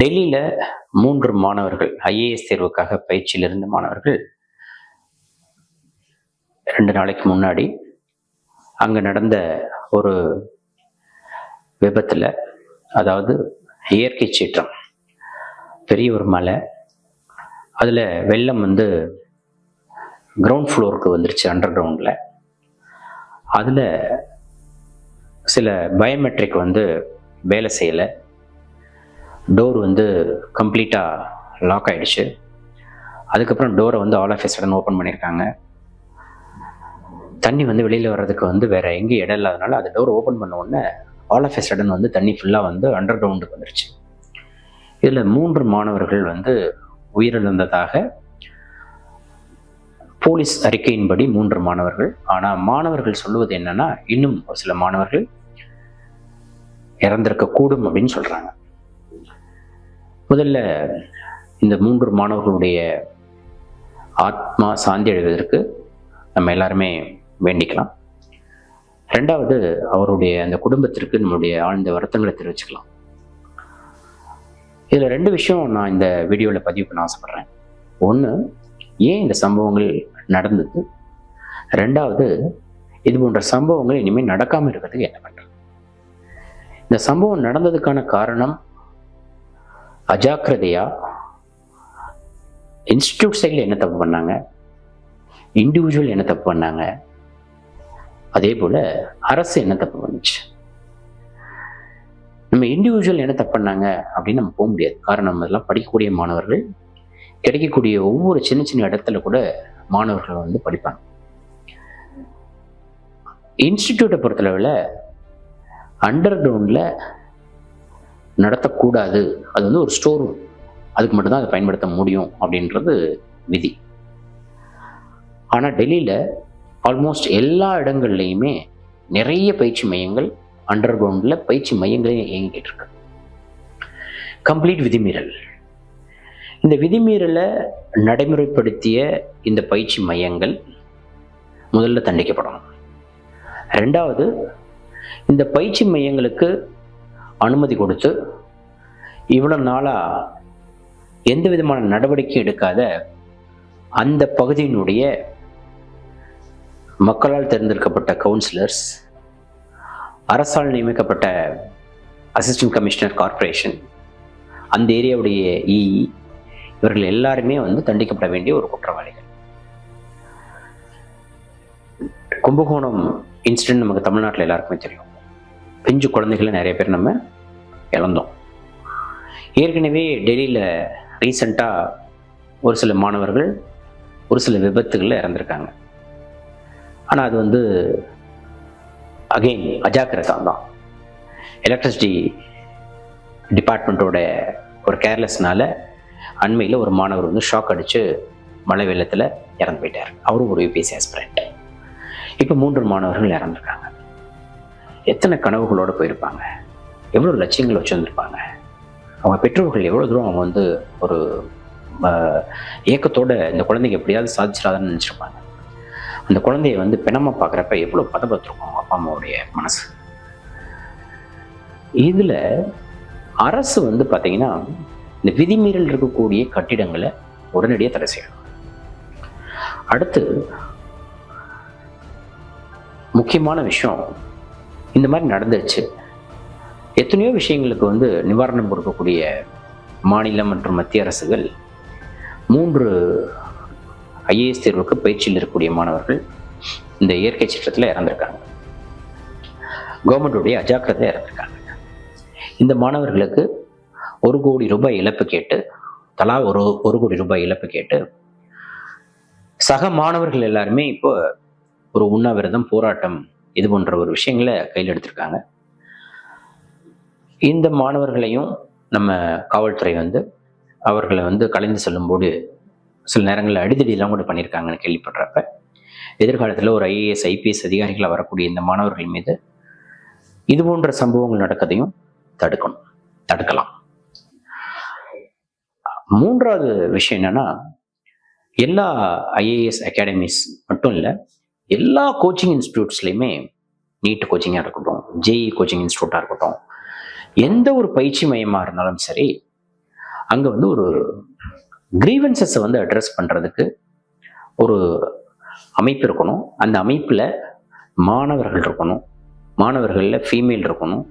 டெல்லியில் 3 மாணவர்கள் ஐஏஎஸ் தேர்வுக்காக பயிற்சியில் இருந்த மாணவர்கள் 2 நாளைக்கு முன்னாடி அங்கே நடந்த ஒரு விபத்தில், அதாவது இயற்கை சீற்றம், பெரிய ஒரு மலை, அதில் வெள்ளம் கிரவுண்ட் ஃப்ளோருக்கு வந்துருச்சு, அண்டர் கிரவுண்டில். அதில் சில பயோமெட்ரிக் வேலை செய்யலை, டோர் கம்ப்ளீட்டாக லாக் ஆகிடுச்சு. அதுக்கப்புறம் டோரை all of a sudden open பண்ணியிருக்காங்க. தண்ணி வெளியில் வர்றதுக்கு வேறு எங்கேயும் இடம் இல்லாதனால அது டோர் ஓப்பன் பண்ண உடனே ஆல் ஆஃப் எ சடன் தண்ணி ஃபுல்லாக அண்டர் கிரவுண்டுக்கு வந்துருச்சு. இதில் 3 மாணவர்கள் உயிரிழந்ததாக போலீஸ் அறிக்கையின்படி 3 மாணவர்கள். ஆனால் மாணவர்கள் சொல்லுவது என்னன்னா, இன்னும் ஒரு சில மாணவர்கள் இறந்திருக்கக்கூடும் அப்படின்னு சொல்கிறாங்க. முதல்ல இந்த 3 மாணவர்களுடைய ஆத்மா சாந்தி அடைவதற்கு நம்ம எல்லாருமே வேண்டிக்கலாம். 2வது, அவருடைய அந்த குடும்பத்திற்கு நம்முடைய ஆழ்ந்த வருத்தங்களை தெரிவிச்சுக்கலாம். இதில் 2 விஷயம் நான் இந்த வீடியோவில் பதிவு பண்ண ஆசைப்படுறேன். ஒன்று, ஏன் இந்த சம்பவங்கள் நடந்தது. 2வது, இது போன்ற சம்பவங்கள் இனிமேல் நடக்காமல் இருக்கிறதுக்கு என்ன பண்ணுறது. இந்த சம்பவம் நடந்ததுக்கான காரணம் அஜாக்கிரதையா, இன்ஸ்டிடியூட் சைடில் என்ன தப்பு பண்ணாங்க, இண்டிவிஜுவல் என்ன தப்பு பண்ணாங்க, அதே போல் அரசு என்ன தப்பு பண்ணுச்சு. நம்ம இண்டிவிஜுவல் என்ன தப்பு பண்ணாங்க அப்படின்னு நம்ம போக முடியாது. காரணம், அதெல்லாம் படிக்கக்கூடிய மாணவர்கள், கிடைக்கக்கூடிய ஒவ்வொரு சின்ன சின்ன இடத்துல கூட மாணவர்கள் படிப்பாங்க. இன்ஸ்டிடியூட்டை பொறுத்தளவில் அண்டர் கிரவுண்டில் நடத்தக்கூடாது. அது ஒரு ஸ்டோர் ரூம், அதுக்கு மட்டும்தான் அதை பயன்படுத்த முடியும் அப்படின்றது விதி. ஆனால் டெல்லியில் ஆல்மோஸ்ட் எல்லா இடங்கள்லையுமே நிறைய பயிற்சி மையங்கள், அண்டர் கிரவுண்டில் பயிற்சி மையங்களே இயங்கிட்டு இருக்கு. கம்ப்ளீட் விதிமீறல். இந்த விதிமீறலை நடைமுறைப்படுத்திய இந்த பயிற்சி மையங்கள் முதல்ல தண்டிக்கப்படணும். 2வது, இந்த பயிற்சி மையங்களுக்கு அனுமதி கொடுத்து இவ்வளவு நாளாக எந்த விதமான நடவடிக்கை எடுக்காத அந்த பகுதியினுடைய மக்களால் தேர்ந்தெடுக்கப்பட்ட கவுன்சிலர்ஸ், அரசால் நியமிக்கப்பட்ட அசிஸ்டன்ட் கமிஷனர் கார்ப்பரேஷன், அந்த ஏரியாவுடைய இஇ, இவர்கள் எல்லாருமே தண்டிக்கப்பட வேண்டிய ஒரு குற்றவாளிகள். கும்பகோணம் இன்சிடென்ட் நமக்கு தமிழ்நாட்டில் எல்லாருக்குமே தெரியும். பிஞ்சு குழந்தைகளை நிறைய பேர் நம்ம இழந்தோம். ஏற்கனவே டெல்லியில் ரீசண்டாக ஒரு சில மாணவர்கள் ஒரு சில விபத்துகளில் இறந்துருக்காங்க. ஆனால் அது அகெயின் அஜாக்கிரதா தான். எலக்ட்ரிசிட்டி டிபார்ட்மெண்ட்டோட ஒரு கேர்லெஸ்னால அண்மையில் ஒரு மாணவர் ஷாக் அடித்து மழை வெள்ளத்தில் இறந்து போயிட்டார். அவரும் ஒரு யூபிஎஸ்சி ஆஸ்பிரண்ட். இப்போ 3 மாணவர்கள் இறந்துருக்காங்க. எத்தனை கனவுகளோடு போயிருப்பாங்க, எவ்வளோ லட்சியங்கள் வச்சுருந்துருப்பாங்க, அவங்க பெற்றோர்கள் எவ்வளோ தூரம் அவங்க ஒரு ஏக்கத்தோடு இந்த குழந்தைங்க எப்படியாவது சாதிச்சிடாதுன்னு நினச்சிருப்பாங்க. அந்த குழந்தைய பிணமாக பார்க்குறப்ப எவ்வளோ பதப்பத்திருக்கும் அவங்க அப்பா அம்மாவுடைய மனசு. இதில் அரசு பார்த்தீங்கன்னா இந்த விதிமீறல் இருக்கக்கூடிய கட்டிடங்களை உடனடியாக தடை செய்யணும். அடுத்து முக்கியமான விஷயம், இந்த மாதிரி நடந்துச்சு. எத்தனையோ விஷயங்களுக்கு நிவாரணம் கொடுக்கக்கூடிய மாநில மற்றும் மத்திய அரசுகள் 3 ஐஏஎஸ் தேர்வுக்கு பயிற்சியில் இருக்கக்கூடிய மாணவர்கள் இந்த இயற்கை சீற்றத்தில் இறந்திருக்காங்க. கவர்மெண்ட்டுடைய அஜாக்கிரதை இறந்திருக்காங்க. இந்த மாணவர்களுக்கு 1 கோடி ரூபாய் இழப்பு கேட்டு, தலா 1 கோடி ரூபாய் இழப்பு கேட்டு சக மாணவர்கள் எல்லாருமே இப்போ ஒரு உண்ணாவிரதம், போராட்டம், இது போன்ற ஒரு விஷயங்களை கையில் எடுத்திருக்காங்க. இந்த மாணவர்களையும் நம்ம காவல்துறை அவர்களை கலைந்து செல்லும்போது சில நேரங்களில் அடிதடியெல்லாம் கூட பண்ணியிருக்காங்கன்னு கேள்விப்படுறப்ப, எதிர்காலத்தில் ஒரு ஐஏஎஸ் ஐபிஎஸ் அதிகாரிகளாக வரக்கூடிய இந்த மாணவர்கள் மீது இது போன்ற சம்பவங்கள் நடக்கதையும் தடுக்கலாம். 3வது விஷயம் என்னன்னா, எல்லா ஐஏஎஸ் அகாடமிஸ் மட்டும் இல்லை, எல்லா கோச்சிங் இன்ஸ்டிடியூட்ஸ்லையுமே, நீட் கோச்சிங்காக இருக்கட்டும், ஜேஇ கோச்சிங் இன்ஸ்டியூட்டாக இருக்கட்டும், எந்த ஒரு பயிற்சி மையமாக இருந்தாலும் சரி, அங்கே வந்து ஒரு கிரீவன்சஸை வந்து அட்ரஸ் பண்ணுறதுக்கு ஒரு அமைப்பு இருக்கணும். அந்த அமைப்பில் மாணவர்கள் இருக்கணும், மாணவர்களில் ஃபீமேல் இருக்கணும்,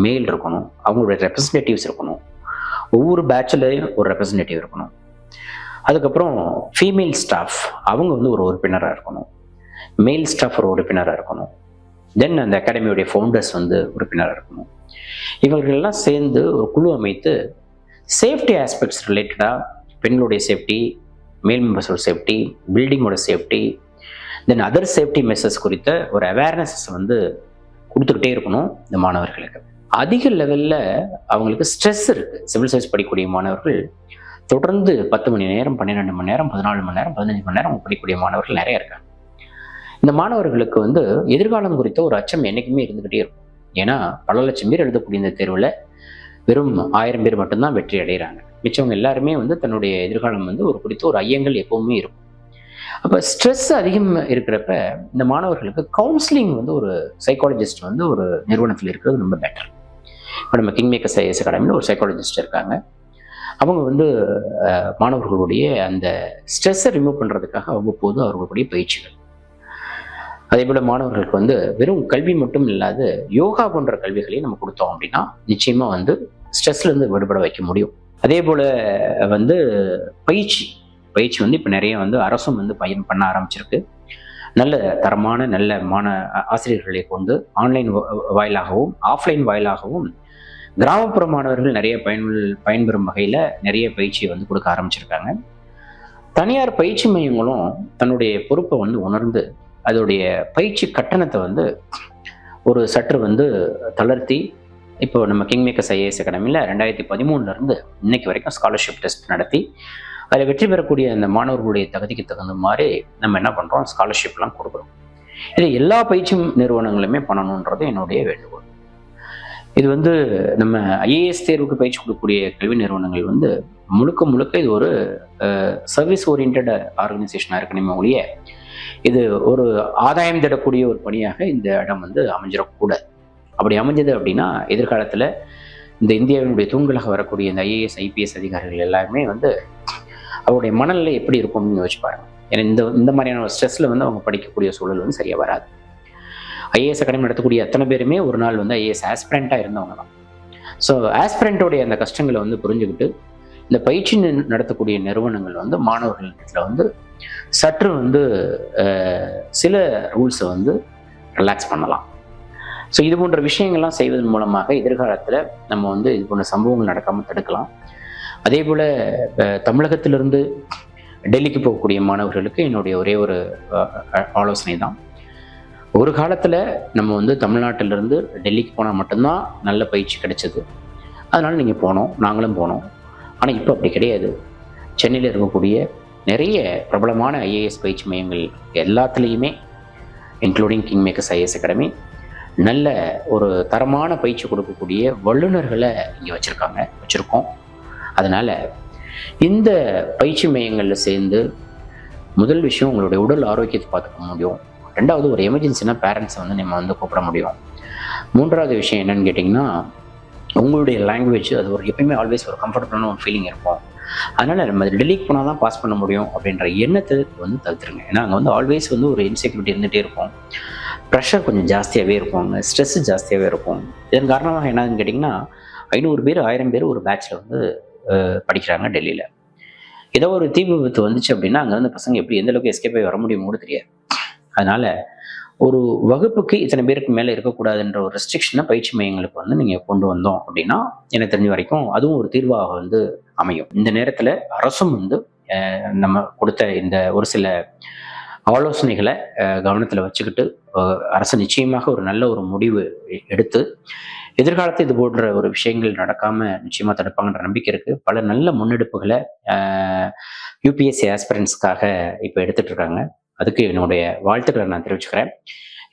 மேல் இருக்கணும், அவங்களுடைய ரெப்ரசன்டேட்டிவ்ஸ் இருக்கணும், ஒவ்வொரு பேட்ச்லையும் ஒரு ரெப்ரசன்டேட்டிவ் இருக்கணும். அதுக்கப்புறம் ஃபீமேல் ஸ்டாஃப் அவங்க வந்து ஒரு உறுப்பினராக இருக்கணும், மேல் ஸ்டாஃப் ஒரு உறுப்பினராக இருக்கணும், தென் அந்த அகாடமியோடைய ஃபவுண்டர்ஸ் வந்து உறுப்பினராக இருக்கணும். இவர்களெல்லாம் சேர்ந்து ஒரு குழு அமைத்து சேஃப்டி ஆஸ்பெக்ட்ஸ் ரிலேட்டடாக பெண்களுடைய சேஃப்டி, மேல் மெம்பர்ஸோட safety, பில்டிங்கோட safety, then other safety measures குறித்த ஒரு அவேர்னஸ் வந்து கொடுத்துக்கிட்டே இருக்கணும் இந்த மாணவர்களுக்கு. அதிக லெவலில் அவங்களுக்கு ஸ்ட்ரெஸ் இருக்குது. சிவில் சர்வீஸ் படிக்கக்கூடிய மாணவர்கள் தொடர்ந்து 10 மணி நேரம், 12 மணி நேரம், 14 மணி நேரம், 15 மணி நேரம் படிக்கக்கூடிய மாணவர்கள் நிறைய இருக்காங்க. இந்த மாணவர்களுக்கு வந்து எதிர்காலம் குறித்த ஒரு அச்சம் என்றைக்குமே இருந்துகிட்டே இருக்கும். ஏன்னா பல லட்சம் பேர் எழுதக்கூடிய இந்த தேர்வில் வெறும் 1000 பேர் மட்டும்தான் வெற்றி அடைகிறாங்க. மிச்சவங்க எல்லாருமே வந்து தன்னுடைய எதிர்காலம் வந்து ஒரு குறித்த ஒரு ஐயங்கள் எப்பவுமே இருக்கும். அப்போ ஸ்ட்ரெஸ் அதிகம் இருக்கிறப்ப இந்த மாணவர்களுக்கு கவுன்சிலிங் வந்து ஒரு சைக்காலஜிஸ்ட் வந்து ஒரு நிறுவனத்தில் இருக்கிறது ரொம்ப பெட்டர். இப்போ நம்ம கிங்மேக்கர்ஸ் ஐஏஎஸ் அகாடமியில் ஒரு சைக்காலஜிஸ்ட் இருக்காங்க. அவங்க வந்து மாணவர்களுடைய அந்த ஸ்ட்ரெஸ்ஸை ரிமூவ் பண்ணுறதுக்காக அவ்வப்போது அவர்களுடைய பயிற்சிகள். அதே போல் மாணவர்களுக்கு வந்து வெறும் கல்வி மட்டும் இல்லாத யோகா போன்ற கல்விகளையும் நம்ம கொடுத்தோம் அப்படின்னா நிச்சயமாக வந்து ஸ்ட்ரெஸ்லேருந்து விடுபட வைக்க முடியும். அதே போல் வந்து பயிற்சி வந்து இப்போ நிறைய வந்து அரசும் வந்து பண்ண ஆரம்பிச்சிருக்கு. நல்ல தரமான நல்ல ஆசிரியர்களை கொண்டு ஆன்லைன் வாயிலாகவும் ஆஃப்லைன் வாயிலாகவும் கிராமப்புற மாணவர்கள் நிறைய பயன்பெறும் வகையில் நிறைய பயிற்சியை வந்து கொடுக்க ஆரம்பிச்சிருக்காங்க. தனியார் பயிற்சி மையங்களும் தன்னுடைய பொறுப்பை வந்து உணர்ந்து அதோடைய பயிற்சி கட்டணத்தை வந்து ஒரு சற்று வந்து தளர்த்தி இப்போ நம்ம கிங்மேக்கர்ஸ் ஐஏஎஸ் அகாடமியில் 2013 இன்னைக்கு வரைக்கும் ஸ்காலர்ஷிப் டெஸ்ட் நடத்தி அதில் வெற்றி பெறக்கூடிய அந்த மாணவர்களுடைய தகுதிக்கு தகுந்த மாதிரி நம்ம என்ன பண்ணுறோம், ஸ்காலர்ஷிப்லாம் கொடுக்குறோம். இது எல்லா பயிற்சி நிறுவனங்களுமே பண்ணணுன்றது என்னுடைய வேண்டுகோள். இது வந்து நம்ம ஐஏஎஸ் தேர்வுக்கு பயிற்சி கொடுக்கக்கூடிய கல்வி நிறுவனங்கள் வந்து முழுக்க இது ஒரு சர்வீஸ் ஓரியன்ட் ஆர்கனைசேஷனாக இருக்கணுமே ஒழிய இது ஒரு ஆதாயம் தேடக்கூடிய ஒரு பணியாக இந்த இடம் வந்து அமைஞ்சிடக்கூடாது. அப்படி அமைஞ்சது அப்படின்னா எதிர்காலத்தில் இந்த இந்தியாவினுடைய தூண்களாக வரக்கூடிய இந்த ஐஏஎஸ் ஐபிஎஸ் அதிகாரிகள் எல்லாருமே வந்து அவருடைய மனநிலை எப்படி இருக்கும் அப்படின்னு யோசிச்சு பாருங்க. ஏன்னா இந்த மாதிரியான ஒரு ஸ்ட்ரெஸ்ல வந்து அவங்க படிக்கக்கூடிய சூழல் வந்து சரியா வராது. ஐஏஎஸ் அகாடமி நடத்தக்கூடிய அத்தனை பேருமே ஒரு நாள் வந்து ஐஏஎஸ் ஆஸ்பிரண்டாக இருந்தவங்க தான். ஸோ ஆஸ்பிரண்டோடைய அந்த கஷ்டங்களை வந்து புரிஞ்சுக்கிட்டு இந்த பயிற்சி நடத்தக்கூடிய நிறுவனங்கள் வந்து மாணவர்களிடத்தில் வந்து சற்று வந்து சில ரூல்ஸை வந்து ரிலாக்ஸ் பண்ணலாம். ஸோ இது போன்ற விஷயங்கள்லாம் செய்வதன் மூலமாக எதிர்காலத்தில் நம்ம வந்து இது போன்ற சம்பவங்கள் நடக்காமல் தடுக்கலாம். அதே போல் தமிழகத்திலிருந்து டெல்லிக்கு போகக்கூடிய மாணவர்களுக்கு என்னுடைய ஒரே ஒரு ஆலோசனை தான், ஒரு காலத்தில் நம்ம வந்து தமிழ்நாட்டிலிருந்து டெல்லிக்கு போனால் மட்டும்தான் நல்ல பயிற்சி கிடைச்சது. அதனால் நீங்கள் போனோம், நாங்களும் போனோம். ஆனால் இப்போ அப்படி கிடையாது. சென்னையில் இருக்கக்கூடிய நிறைய பிரபலமான ஐஏஎஸ் பயிற்சி மையங்கள் எல்லாத்துலேயுமே இன்க்ளூடிங் கிங்மேக்கர்ஸ் ஐஏஎஸ் அகாடமி நல்ல ஒரு தரமான பயிற்சி கொடுக்கக்கூடிய வல்லுநர்களை இங்கே வச்சுருக்கோம். அதனால் இந்த பயிற்சி மையங்களில் சேர்ந்து முதல் விஷயம் உங்களுடைய உடல் ஆரோக்கியத்தை பார்த்துக்க முடியும். ரெண்டாவது ஒரு எமர்ஜென்சினா பேரண்ட்ஸை வந்து நம்ம வந்து கூப்பிட முடியும். மூன்றாவது விஷயம் என்னன்னு கேட்டிங்கன்னா உங்களுடைய லாங்குவேஜ் அது ஒரு எப்பயுமே ஆல்வேஸ் ஒரு கம்ஃபர்டபுளான ஒரு ஃபீலிங் இருக்கும். அதனால் நம்ம டெல்லிக்கு போனால் தான் பாஸ் பண்ண முடியும் அப்படின்ற எண்ணத்தை வந்து தவிர்த்துருங்க. ஏன்னா அங்கே வந்து ஆல்வேஸ் வந்து ஒரு இன்செக்யூரிட்டி இருந்துகிட்டே இருக்கும், ப்ரெஷர் கொஞ்சம் ஜாஸ்தியாகவே இருக்கும், ஸ்ட்ரெஸ் ஜாஸ்தியாகவே இருக்கும். இதன் காரணமாக என்னன்னு கேட்டிங்கன்னா 500 பேர் 1000 பேர் ஒரு பேட்சில் வந்து படிக்கிறாங்க டெல்லியில். ஏதோ ஒரு தீ விபத்து வந்துச்சு அப்படின்னா அங்கே வந்து பசங்க எப்படி எந்த அளவுக்கு எஸ்கேப் ஆகி வர முடியும் கூட தெரியாது. அதனால் ஒரு வகுப்புக்கு இத்தனை பேருக்கு மேலே இருக்கக்கூடாதுன்ற ஒரு ரெஸ்ட்ரிக்ஷனை பயிற்சி மையங்களுக்கு வந்து நீங்கள் கொண்டு வந்தோம் அப்படின்னா எனக்கு தெரிஞ்ச வரைக்கும் அதுவும் ஒரு தீர்வாக வந்து அமையும். இந்த நேரத்தில் அரசும் வந்து நம்ம கொடுத்த இந்த ஒரு சில ஆலோசனைகளை கவனத்தில் வச்சுக்கிட்டு அரசு நிச்சயமாக ஒரு நல்ல ஒரு முடிவு எடுத்து எதிர்காலத்தில் இது போன்ற ஒரு விஷயங்கள் நடக்காமல் நிச்சயமாக தடுப்பாங்கன்ற நம்பிக்கை இருக்குது. பல நல்ல முன்னெடுப்புகளை யூபிஎஸ்சி ஆஸ்பிரன்ஸ்க்காக இப்போ எடுத்துகிட்டு இருக்காங்க. அதுக்கு என்னுடைய வாழ்த்துக்களை நான் தெரிவிச்சுக்கிறேன்.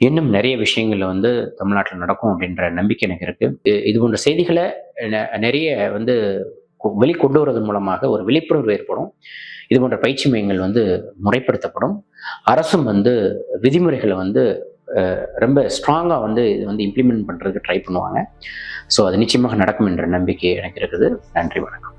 இன்னும் நிறைய விஷயங்கள்ல வந்து தமிழ்நாட்டில் நடக்கும் அப்படின்ற நம்பிக்கை எனக்கு இருக்குது. இது போன்ற செய்திகளை நிறைய வந்து வெளிக்கொண்டு வருவதன் மூலமாக ஒரு விழிப்புணர்வு ஏற்படும். இது போன்ற பயிற்சி மையங்கள் வந்து முறைப்படுத்தப்படும். அரசும் வந்து விதிமுறைகளை வந்து ரொம்ப ஸ்ட்ராங்காக வந்து இது வந்து இம்ப்ளிமெண்ட் பண்ணுறதுக்கு ட்ரை பண்ணுவாங்க. ஸோ அது நிச்சயமாக நடக்கும் என்ற நம்பிக்கை எனக்கு இருக்குது. நன்றி, வணக்கம்.